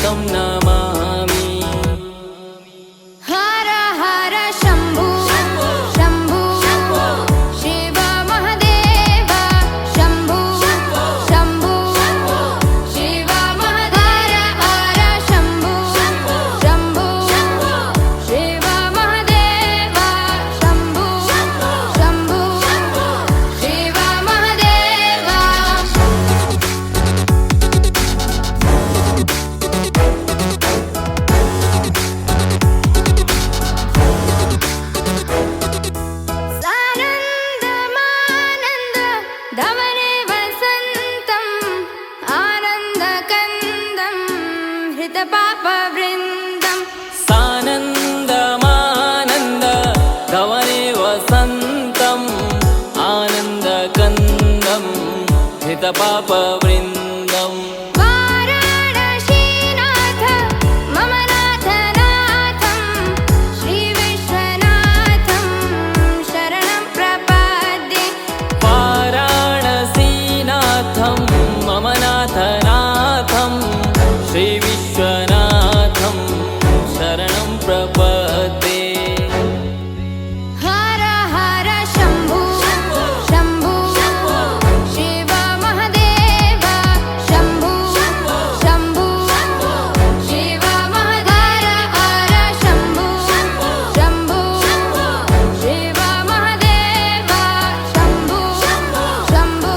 तं नमामि। हर हर शम्भो शम्भो शिव महादेव शम्भो शम्भो शिव महादेव हर शम्भो शम्भो शिव महादेव शम्भो शम्भो शिव महादेव। सानन्दमानन्द धवने वसन्तम् आनन्दकन्दं हृतपापवृन्दम्। सानन्दमानन्द धवने वसन्तम् आनन्दकन्दं हितपापवृन्दम्। वाराणसीनाथ मम नाथनाथं श्रीविश्वनाथं शरणं प्रपद्ये। वाराणसीनाथं मम नाथनाथं श्रीविश्वनाथं शरणं प्रपद्ये। हर हर शम्भो शम्भो शिव महादेव शम्भो शम्भो शिव महादेव हर शम्भो शम्भो शिव महादेव शम्भो शम्भो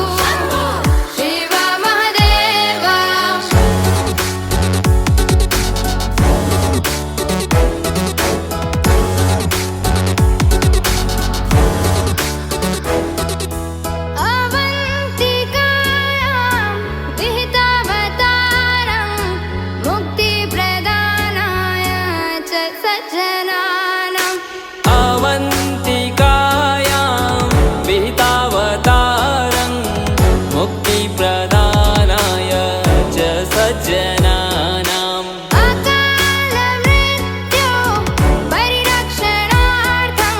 शिव महादेव। अवन्तिकायां विहितावतारं मुक्तिप्रदानाय च सज्जनानाम्। अवन्तिकायां विहितावतारं मुक्तिप्रदानाय च सज्जनानाम्। अकालमृत्यो परिरक्षणार्थं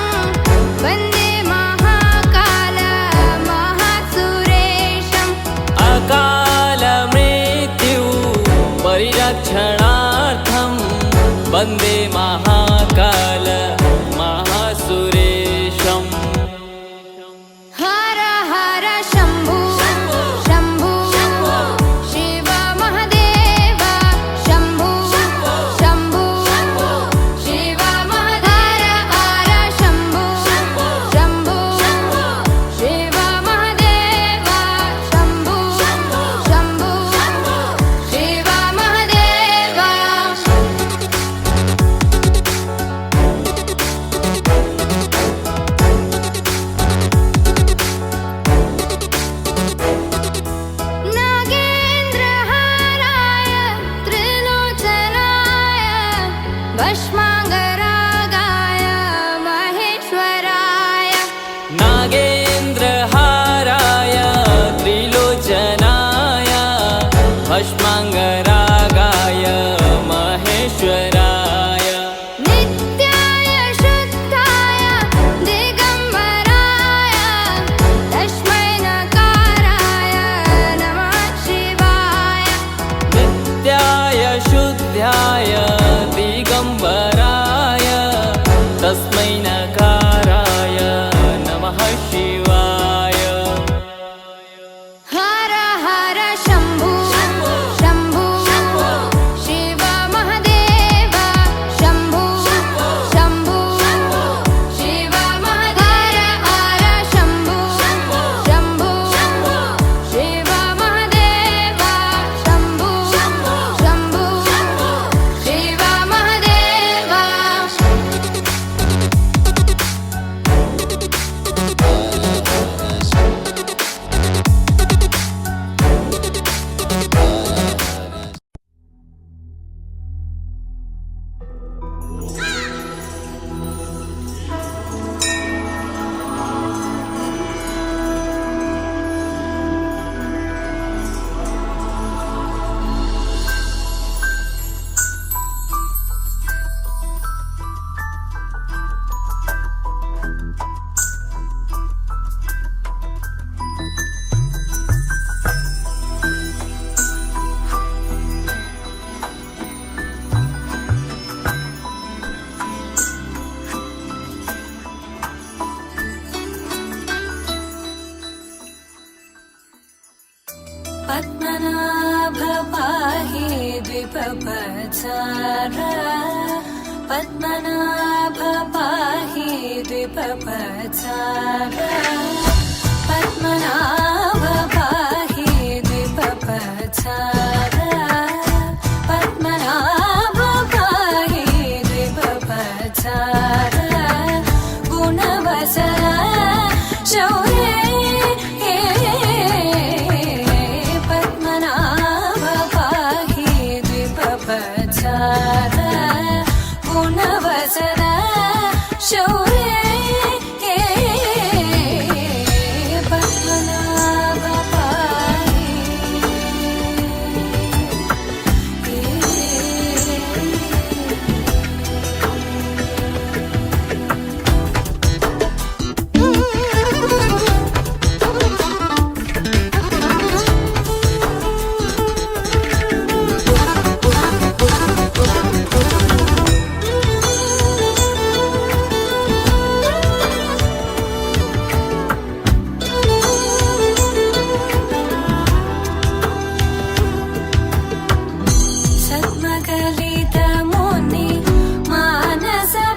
वन्दे महाकाल महासुरेशम्। अकालमृत्यु परिरक्षणार्थं वन्दे महाकाल महासुरेशम्। हर हर शम्भो शम्भो शिव महादेव शम्भो शम्भो शिव महादेव हर शम्भो शम्भो शिव महादेव शम्भो शम्भो शिव महादेव। नागेन्द्रहाराय त्रिलोचनाय भस्माङ्गरागाय महेश्वराय। नागेन्द्रहाराय त्रिलोचनाय भस्माङ्गरागाय महेश्वराय। नित्याय शुद्धाय दिगम्बराय तस्मै नकाराय नमः शिवाय। नित्याय शुद्धाय दिगम्बराय तस्मै नकाराय नमः शिवाय। हर हर शम्भो शम्भो शिव महादेव शम्भो शम्भो शिव महादेव हर शम्भो शम्भो शिव महादेव शम्भो शम्भो शिव पपचार पद्मनाभ पाहि द्विपपचार पद्मनाभ पाहि द्विपपचार पद्मनाभ पाहि द्विपपचार गुणवसर शौर्ये पद्मनाभ पाहि द्विपपचार गुणवसर शौर्ये पद्मनाभ पाहि सद्मकलितमुनि मानसपङ्कजा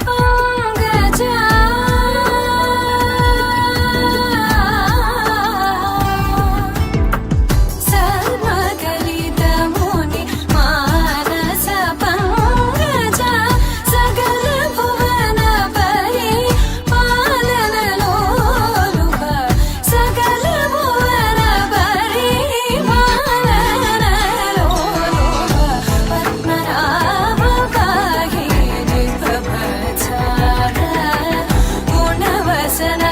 सद्मकलितमुनि मानसपङ्कजा सकलभुवनपरि पालनलोलुप सकलभुवनपरि पालनलोलुप पद्मनाभ पाहि द्विपपचार गुणवसन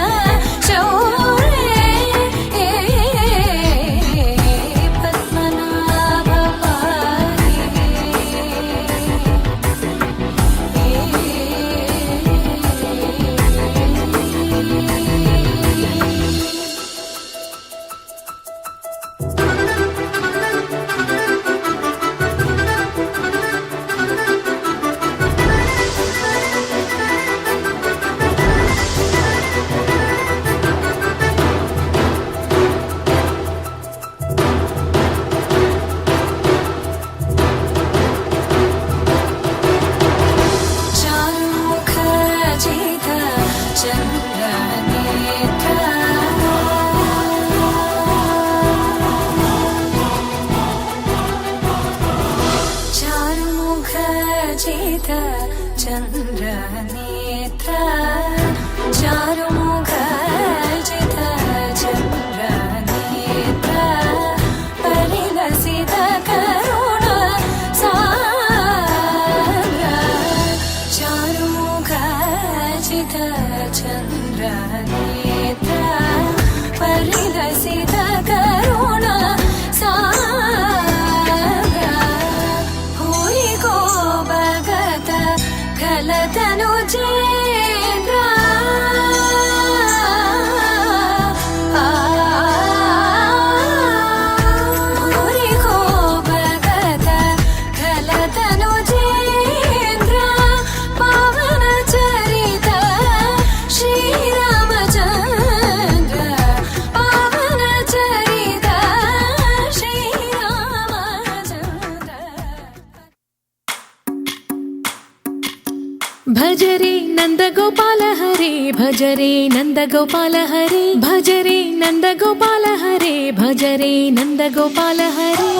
शौर्ये पद्मनाभ पाहि चारुमुख जित चन्द्रनेत्र चारुमुख जित चन्द्रनेत्र चारुमुख जित चन्द्रनेत्र परिलसित करुण सागर चारुमुख जित चन्द्रनेत्र परिलसित करुण सागर भूरि को भगत खलतनु चेन्द्र भूरि को भगत खलतनु चेन्द्र पावन चरित श्रीरामचन्द्र पावन चरित श्रीरामचन्द्र भज रे नन्दगोपाल हरे भज रे नन्दगोपाल हरे भज रे नन्दगोपाल हरे भज रे नन्दगोपाल हरे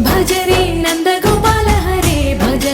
भज रे नन्दगोपाल हरे भज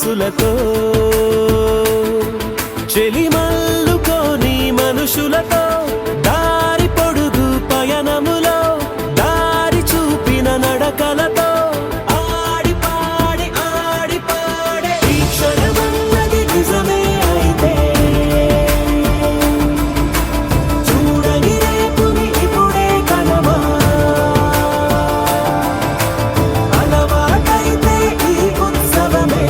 మనసులతో చెలిమల్లుకోని మనుషులతో దారి పొడుగు పయనములో దారి చూపిన నడకలతో ఆడి పాడే ఈ క్షణమన్నది నిజమే అయితే చూడని రేపుని ఇప్పుడే కలవా అలవాటైతే ఈ ఉత్సవమే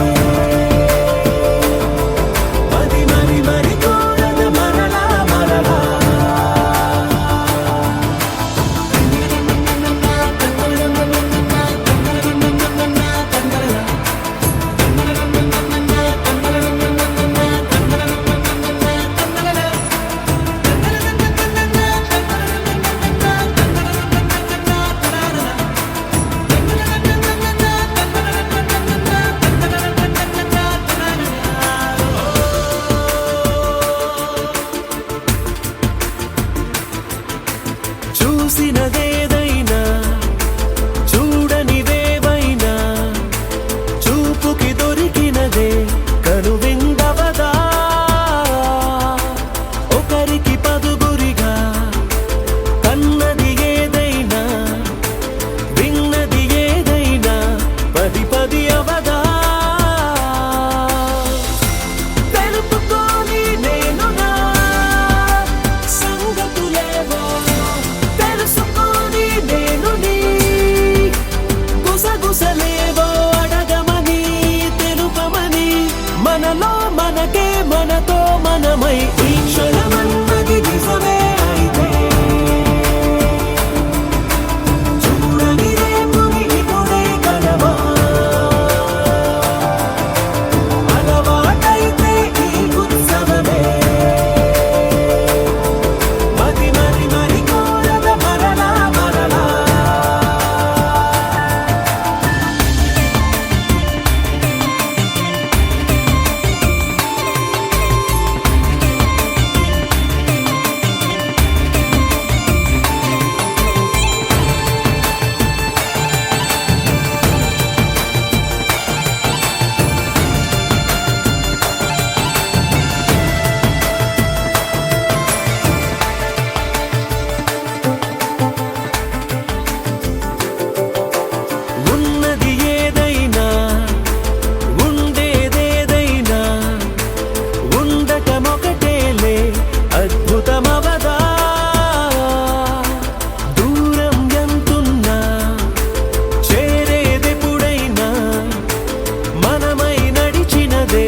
మరి కోరద మరలా చూసినదేదైనా చూడనివేవైనా చూపుకి దొరికినదే కనువిందవదా ఒకరికి పదుగురిగా కన్నది ఏదైనా విన్నది ఏదైనా పది అవదా తెలుపుకోని నేను నా సంగతులేవో తెలుసుకొని నేను నీ గుసగుసలేవో అడగమని తెలుపమని మనలో మనకే మనతో మనమై ఈ క్షణమన్నది నిజమే అయితే చూడని రేపుని ఇప్పుడే కలవా అలవాటైతే ఈ ఉత్సవమే మరి కోరద మరలా ఉన్నది ఏదైనా ఉండేదేదైనా ఉండటమొకటేలే అద్భుతమవదా దూరం ఎంతున్నా చేరేదెప్పుడైనా మనమై నడిచినదే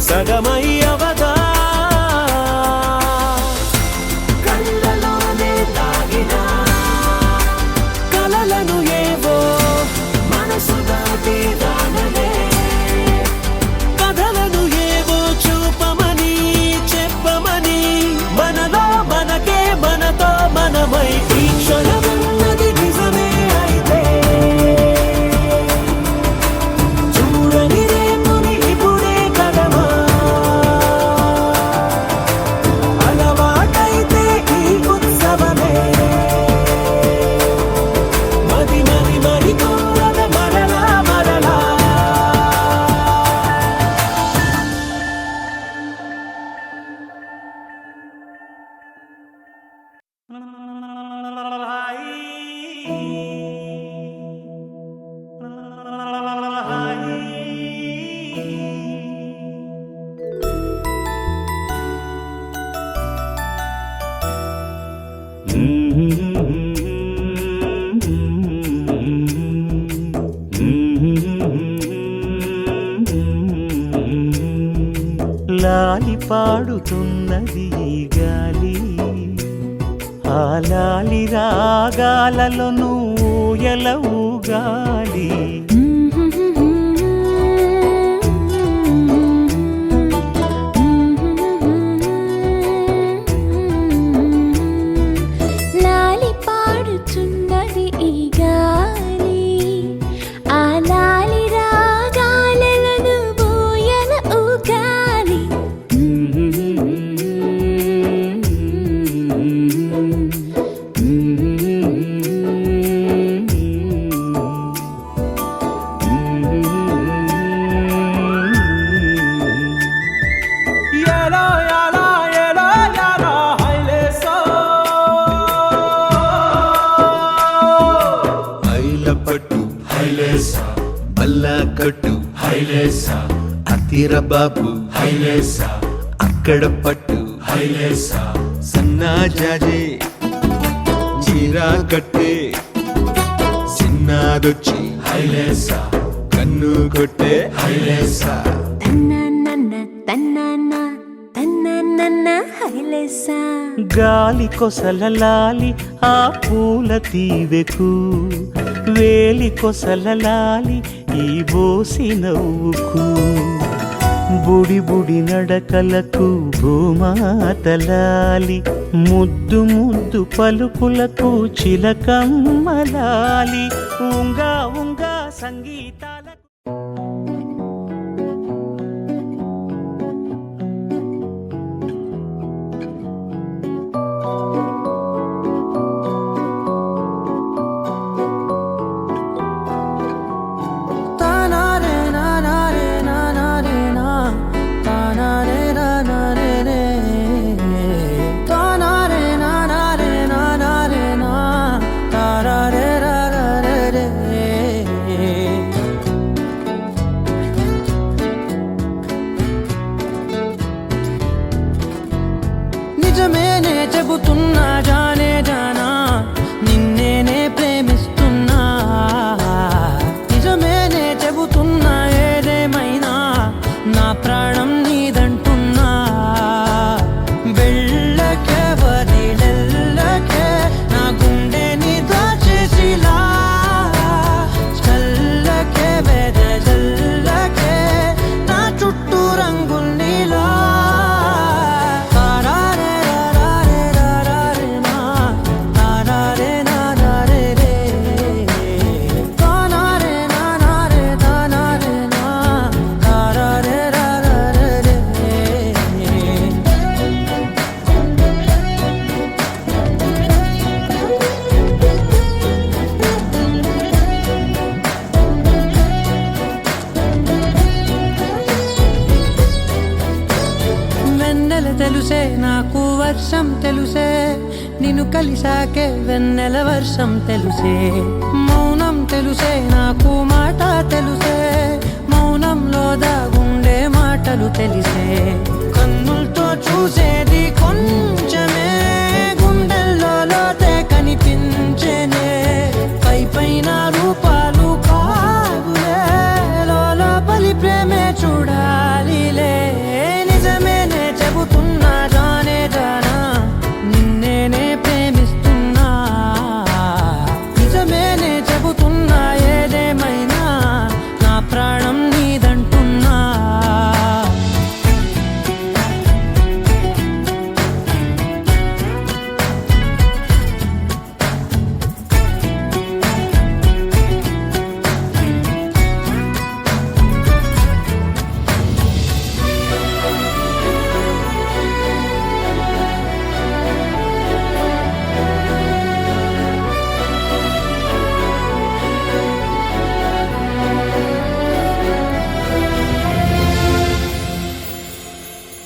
సగమై అవదా కళ్ళలోనే తాగినా కలలను ఏవో మనసు దాటి రానలే కథలను ఏవో చూపమని చెప్పమని మనలో మనకే మనతో మనమై ఈ క్షణమన్నది నిజమే అయితే చూడని రేపుని ఇప్పుడే కలవా అలవాటైతే ఈ ఉత్సవమే మరి కోరద మరలా లాలి పాడుతున్నది ఈ గాలి ఆ లాలి రాగాలలో నువ్వు ఎలవుగాలి లాలి పాడుచున్నది ఈ గాలి ఆ లాలి రాగాలను బోయన ఊగాలి హైలేసా అతిర బాబు హైలేసా అక్కడ పట్టు హైలేసా సన్నా జాజే చీరా కట్టే చిన్నాదొచ్చి హైలేసా కన్ను కొట్టే హైలేసా తన్నాన్న తన్నాన్న తన్నాన్న హైలేసా గాలి కొసలలాలి ఆ పూల తీవెకు వేలి కొసలలాలి ఈ బోసి నవ్వుకు బుడి బుడి నడకలకు భూమాతలాలి ముద్దు ముద్దు పలుకులకు చిలకమ్మలాలి ఉంగా ఉంగా సంగీతాలకు నిజమేనే చెబుతున్నా జానే జానా నిన్నేనే ప్రేమిస్తున్నా నిజమేనే చెబుతున్నా ఏదేమైనా నా ప్రాణం నీదంటున్నా వెళ్ళకే వదిలెల్లకే నా గుండె నీ దాచేసిలా చల్లకే వెదజల్లకే నా చుట్టూ రంగులు నీలా తెలుసే నాకు వర్షం తెలుసే నిన్ను కలిసాకే వెన్నెల వర్షం తెలుసే మౌనం తెలుసే నాకు మాట తెలుసే మౌనంలో దాగుండే మాటలు తెలిసే కన్నులతో చూసేది కొంచెమే గుండెల్లో లోతే కనిపించేనే పై పైన రూపాలు కాదులే లోపలి ప్రేమే చూడాలిలే నిజమేనే చెబుతున్నా జానే జానా నిన్నేనే ప్రేమిస్తున్నా నిజమేనే చెబుతున్నా ఏదేమైనా నా ప్రాణం నీదంటున్నా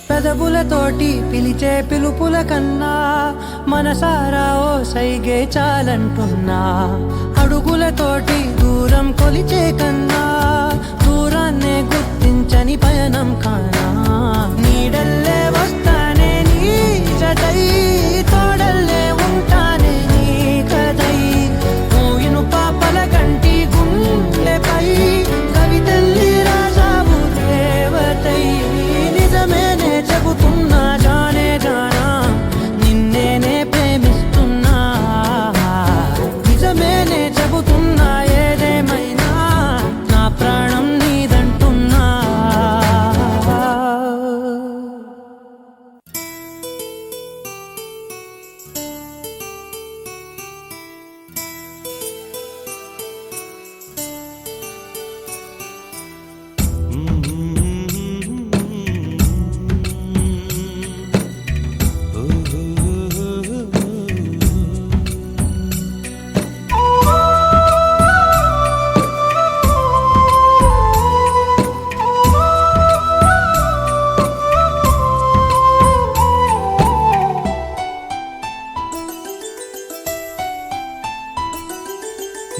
పెదవులతోటి పిలిచే పిలుపుల కన్నా మనసారా ఓ సైగే చాలంటున్నా అడుగులతోటి దూరం కొలిచే కన్నా దూరాన్నే గుర్తించని పయనం కానా నీడల్లే వస్తానే నీ జతై తోడల్లే ఉంటానే నీ కదై మోయిను పాపల కంటి గుండెపై కవితల్లి రాజావు దేవతై నిజమేనే చెబుతున్నా జానే జానా నిన్నేనే ప్రేమిస్తున్నా నిజమేనే చెబుతున్నా ఏదేమైనా నా ప్రాణం నీదంటున్నా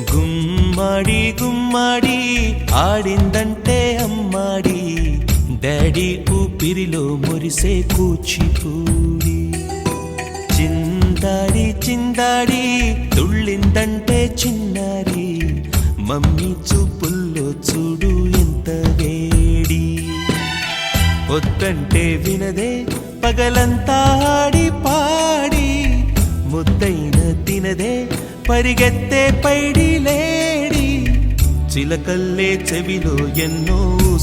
గుమ్మ గుమ్మాడి గుమ్మాడి ఆడిందంటే అమ్మాడి డాడీ ఊపిరిలో మురిసే కూచిపూడి చిందాడి చిందాడి తుళ్ళిందంటే చిన్నారి మమ్మీ చూపుల్లో చూడు ఎంత వేడి వద్దంటే వినదే పగలంతా ఆడి పాడి ముద్దైన తినదే పరిగెత్తే పైడి లేడి చిలకల్లే చెవిలో ఎన్నో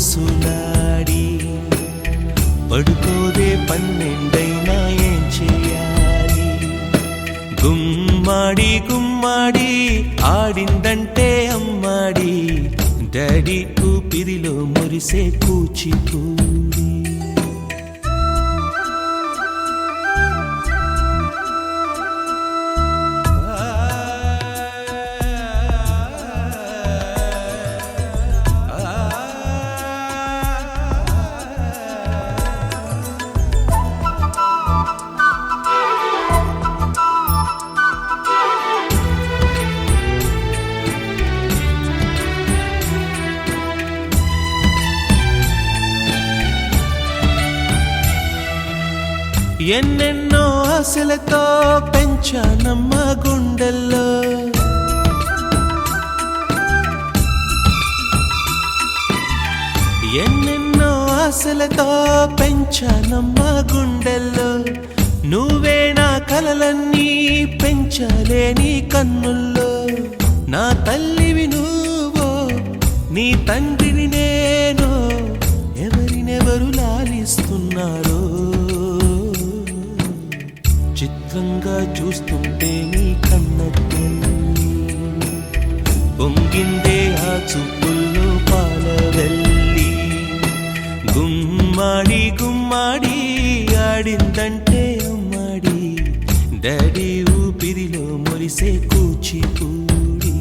సులాడి పడుకోదే పన్నెండైనా ఏం చేయాలి గుమ్మాడి గుమ్మాడి ఆడిందంటే అమ్మాడి డాడీ ఊపిరిలో మురిసే కూచిపూడి ఎన్నెన్నో ఆశలతో పెంచానమ్మ గుండెల్లో ఎన్నెన్నో ఆశలతో పెంచానమ్మ గుండెల్లో నువ్వే నా కలలన్నీ పెంచలేని కన్నుల్లో నా తల్లివి నువ్వో నీ తండ్రిని నేను ఎవరినెవరు లాలిస్తున్నారో చిత్రంగా చూస్తుంటే నీ కన్నెల్లి పొంగిందే ఆ చూపుల్లో పాలవెల్లి గుమ్మాడి గుమ్మాడి ఆడిందంటే అమ్మాడి డాడీ ఊపిరిలో మురిసే కూచిపూడి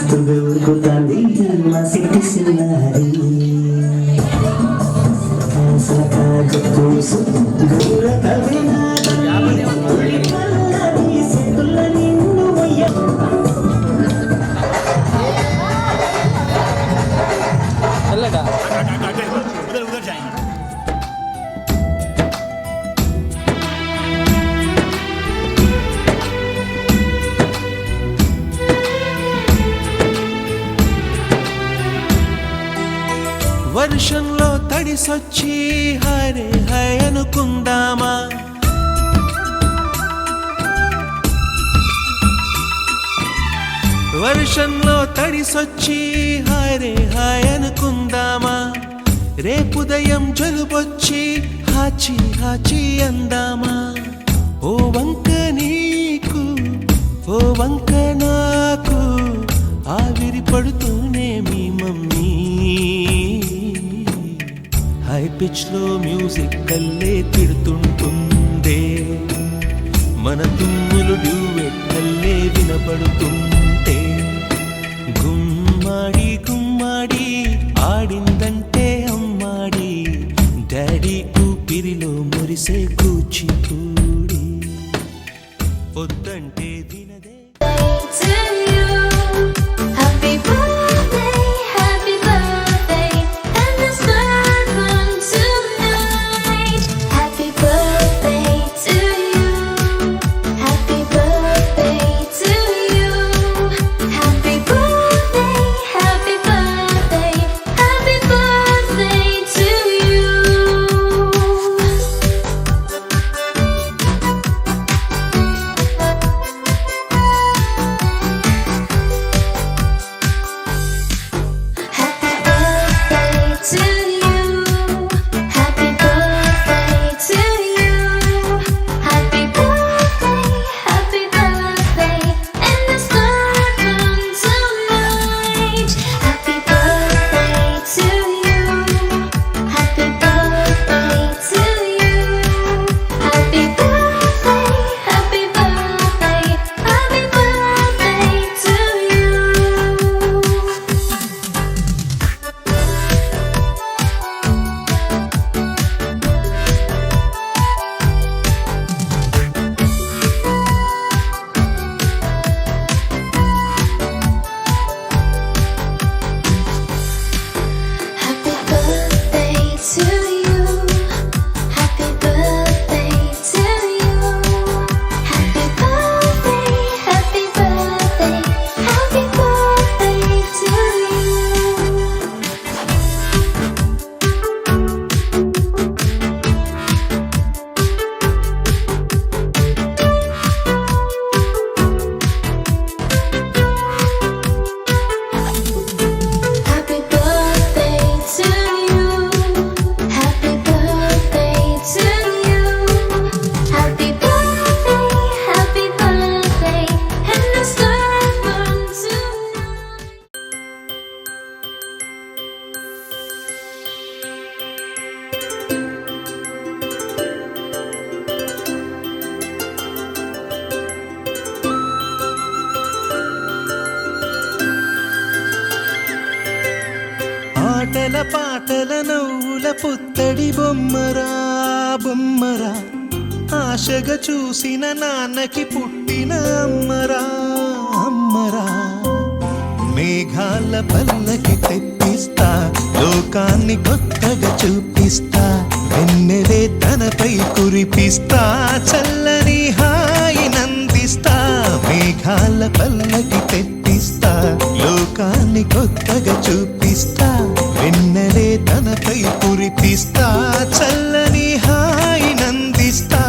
తుగుకుతాంది మా సిటీ సినారి పూసు గుర కవినా సెతుల నిన్ను వర్షంలో తడిసొచ్చి హరే హై అనుకుందామా, వర్షంలో తడిసొచ్చి హరే హై అనుకుందామా, రేపుదయం జలుబొచ్చి హాచి హాచి అందామా. ఓ వంక నీకు ఓ వంక నాకు ఆవిరి పడుతూనే మీ మమ్మీ హై పిచ్ లో మ్యూజిక్ కల్లే తిడుతుంటుందే, మన తుమ్ములు డ్యూయెట్ కల్లే వినపడుతుంటే, గుమ్మాడి గుమ్మాడి ఆడిందంటే అమ్మాడి, డాడీ ఊపిరిలో మురిసే Kuchipudi, పొద్దంటే వినదే. To you, happy birthday, and let's burn one tonight. Happy birthday to you, happy birthday to you, happy birthday, happy birthday, happy birthday to you. Happy birthday to you, happy birthday to you, happy birthday, and let's burn one tonight. Happy birthday to you, happy birthday to you, happy birthday, happy birthday, happy birthday to you. Happy birthday to you, happy birthday to you, happy birthday, happy birthday, happy birthday to you. Happy birthday to you, happy birthday to you, happy birthday, and let's burn one tonight. ఆటల పాటల నవ్వుల పుత్తడి బొమ్మరా బొమ్మరా, ఆశగా చూసిన నాన్నకి పుట్టిన అమ్మరా అమ్మరా. మేఘాల పల్లకి తెప్పిస్తా, లోకాన్ని కొత్తగా చూపిస్తా, వెన్నెలే తనపై కురిపిస్తా, చల్లని హాయి నందిస్తా. మేఘాల పల్లకి తెప్పిస్తా, లోకాన్ని కొత్తగా చూపిస్తా, వెన్నెలే తనపై కురిపిస్తా, చల్లని హాయి నందిస్తా.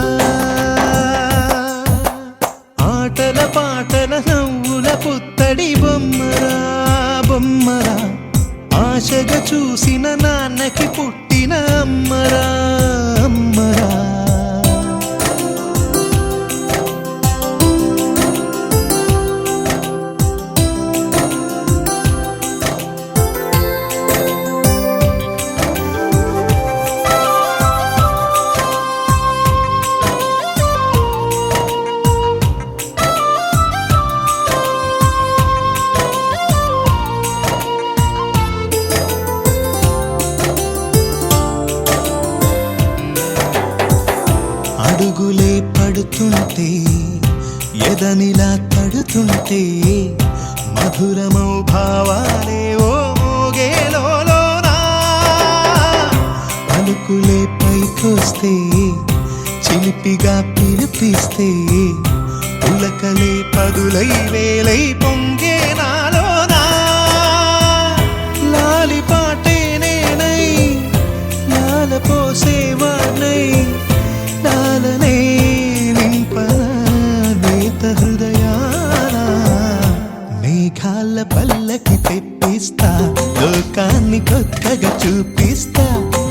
ఆటల పాటల నవ్వుల పుత్తడి బొమ్మరా బొమ్మరా, ఆశగా చూసిన నాన్నకి పుట్టిన అమ్మరా అమ్మరా. తడిలా తడుతుంటే మధురమౌ భావాలే ఓ మోగేలోనా పలుకులే పైకొస్తే చిలిపిగా పిలిపిస్తే పులకలే పదులై వేలై పొంగే నాలోనా లాలి పాటే నేనై లాల పోసేవాణ్ణై లాలనే నింపనేత హృదయాన మేఘాల పల్లకి తెప్పిస్తా లోకాన్ని కొత్తగా చూపిస్తా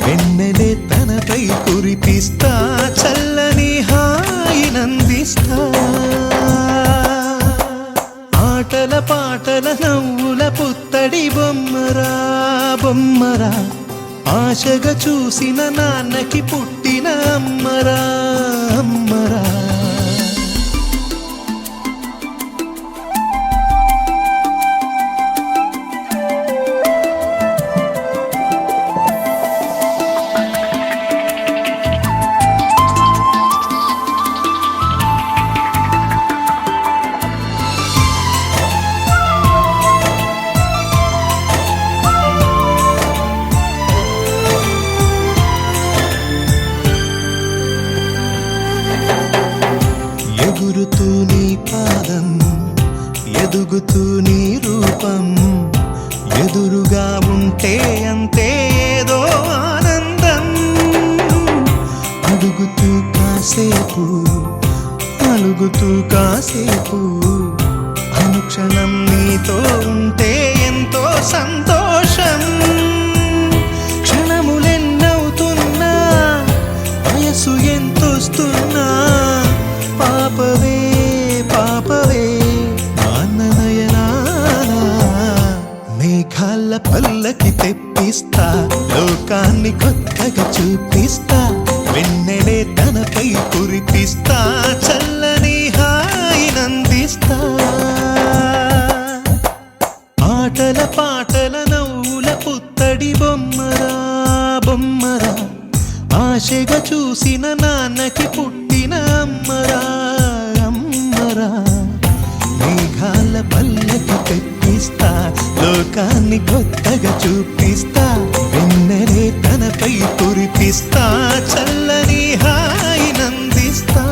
వెన్నెలే తనపై కురిపిస్తా చల్లని హాయినందిస్తా ఆటల పాటల నవ్వుల పుత్తడి బొమ్మరా బొమ్మరా ఆశగా చూసిన నాన్నకి పుట్టిన అమ్మరా అమ్మరా ఎగురుతూ నీ పాదం ఎదుగుతూ నీ రూపం ఎదురుగా ఉంటే అంతే ఏదో ఆనందం అడుగుతూ కాసేపు అలుగుతూ కాసేపు అనుక్షణం నీతో ఉంటే ఎంతో సంతోషం క్షణములెన్నవుతున్నా వయసు ఎంతొస్తున్నా పాపవే పాపవే నాన్ననయనానా మేఘాల పల్లకి తెప్పిస్తా లోకాన్ని కొత్తగా చూపిస్తా వెన్నెలే తనపై కురిపిస్తా చల్లని హాయినందిస్తా ఆటల పాటల నవ్వుల పుత్తడి బొమ్మరా బొమ్మరా ఆశగా చూసిన నాన్నకి పుట్టిన అమ్మరా అమ్మరా మేఘాల పల్లకి తెప్పిస్తా లోకాన్ని కొత్తగా చూపిస్తా వెన్నెలే తనపై కురిపిస్తా చల్లని హాయినందిస్తా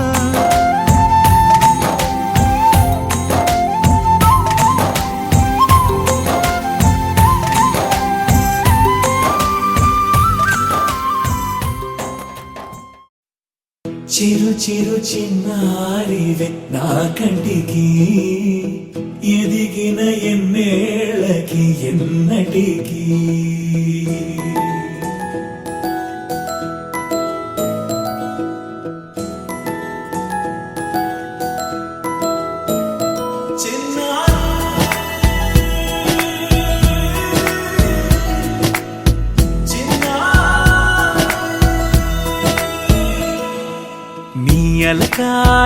చిరు చిరు చిన్నారివే నా కంటికి ఎదిగిన ఎన్నేళ్ళకి ఎన్నటికి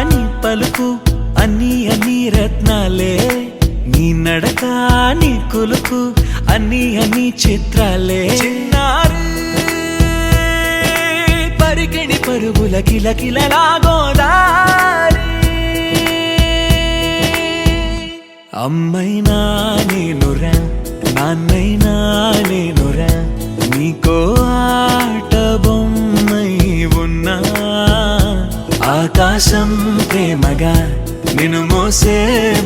నీ పలుకు అన్ని అన్ని రత్నాలే నీ నడక నీ కులుకు అన్ని అన్ని చిత్రాలే చిన్నారు పరికిణి పరుగుల కిలకిలలా గోదారి అమ్మైనా నేనురా నాన్నైనా నేనురా నీకో ఆట బొమ్మై ఉన్నా ఆకాశం ప్రేమగా నిన్ను మోసే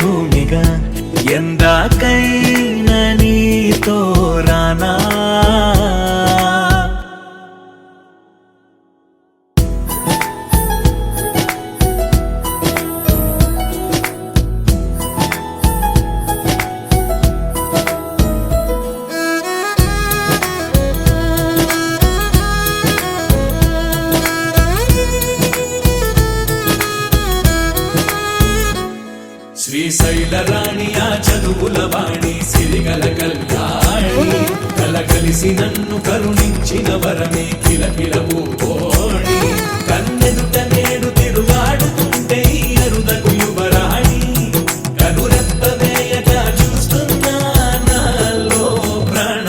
భూమిగా ఎందాకైనా నీతో రానా శ్రీశైల రాణి ఆ చదువుల వాణి సిరిగల కళ్యాణి కలగలిసి నన్ను కరుణించిన వరమే కిలకిల పూకోణి కన్నెదుట నేడు తిరుగాడుతుంటే అరుదకు యువరాణి కనురెప్ప వేయక చూస్తున్నా నాలో ప్రాణ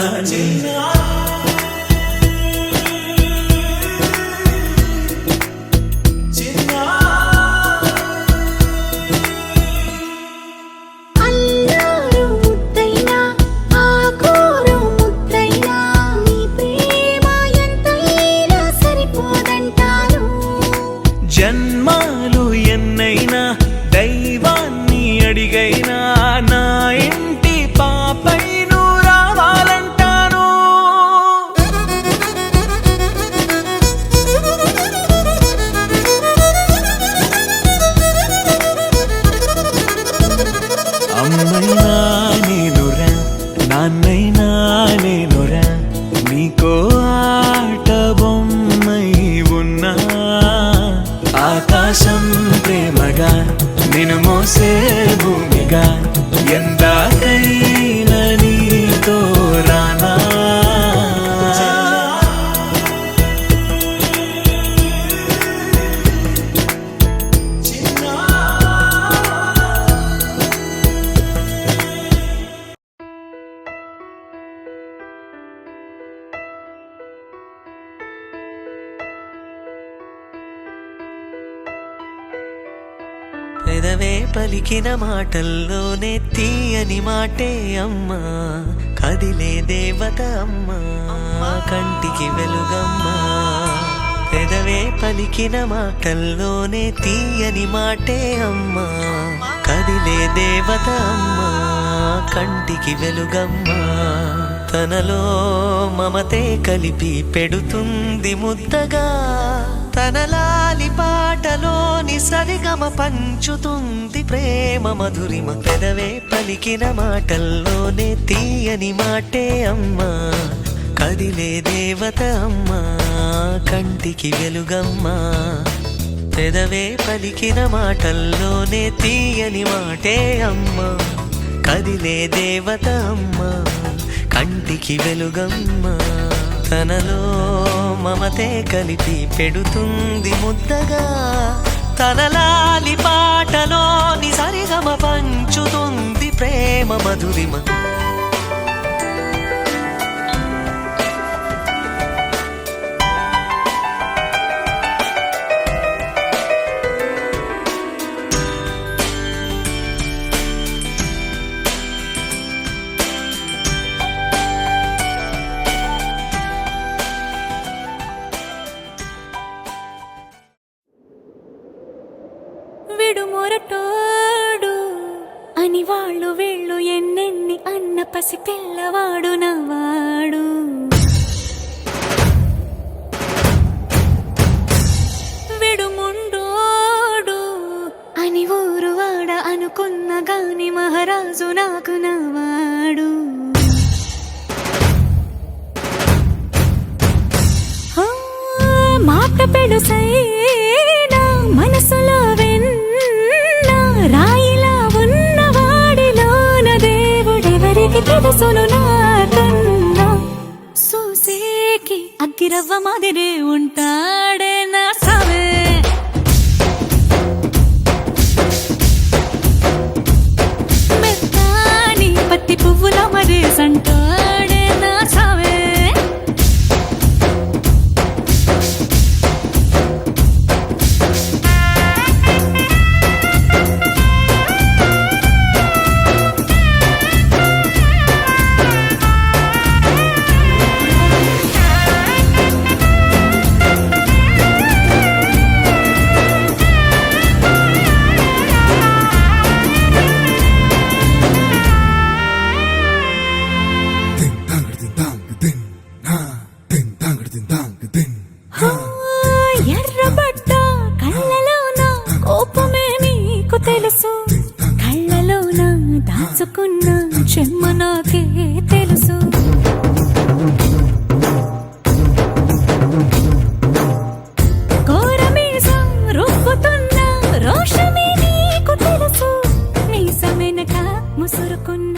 అడిగైనా నా ఇంటి పాపై నువ్వు రావాలంటాను. అమ్మైనా నేనురా, నాన్నైనా నేనురా, నీకో ఆట బొమ్మై ఉన్నా. ఆకాశం ప్రేమగా నిన్ను మోసే భూమిగా ఎందాకైనా నీతో రానా. పెదవే పలికిన మాటల్లోనే తీయని మాటే అమ్మా, కదిలే దేవత అమ్మా, కంటికి వెలుగమ్మా. పెదవే పలికిన మాటల్లోనే తీయని మాటే అమ్మా, కదిలే దేవత అమ్మా, కంటికి వెలుగమ్మా. తనలో మమతే కలిపి పెడుతుంది ముద్దగా, తన లాలి పాటలోని సరిగమ పంచుతుంది ప్రేమ మధురిమ. పెదవే పలికిన మాటల్లోనే తీయని మాటే అమ్మా, కదిలే దేవత అమ్మా, కంటికి వెలుగమ్మా. పెదవే పలికిన మాటల్లోనే తీయని మాటే అమ్మా, కదిలే దేవత అమ్మా, కంటికి వెలుగమ్మా. తనలో మమతే కలిపి పెడుతుంది ముద్దగా, తన లాలి పాటలోని సరిగమ పంచుతుంది ప్రేమ మధురిమ. విడుమొరటోడు అని వాళ్ళు వీళ్ళు ఎన్నెన్ని అన్న పసి పిల్లవాడు నవ్వాడు. విడుముండోడు అని ఊరు వాడ అనుకున్న గాని మహారాజు నాకు నవ్వాడు. మాట పెడుసైనా మనసులో రాయిలా ఉన్నవాడిలోన దేవుడెవరికి తెలుసును నాకన్నా. సూసేకి అగ్గిరవ్వ మాదిరే ఉంటాడే నా సావే. మెత్తాని పత్తి పువ్వుల మరేసంటాడే నా సావే. ఎర్రబడ్డ కళ్ళలోన కోపమే నీకు తెలుసు, కళ్ళలోన దాచుకున్న చెమ్మ నాకే తెలుసు. కోరమీసం రుబ్బుతున్న రోషమే నీకు తెలుసు, మీసమెనక ముసురుకున్న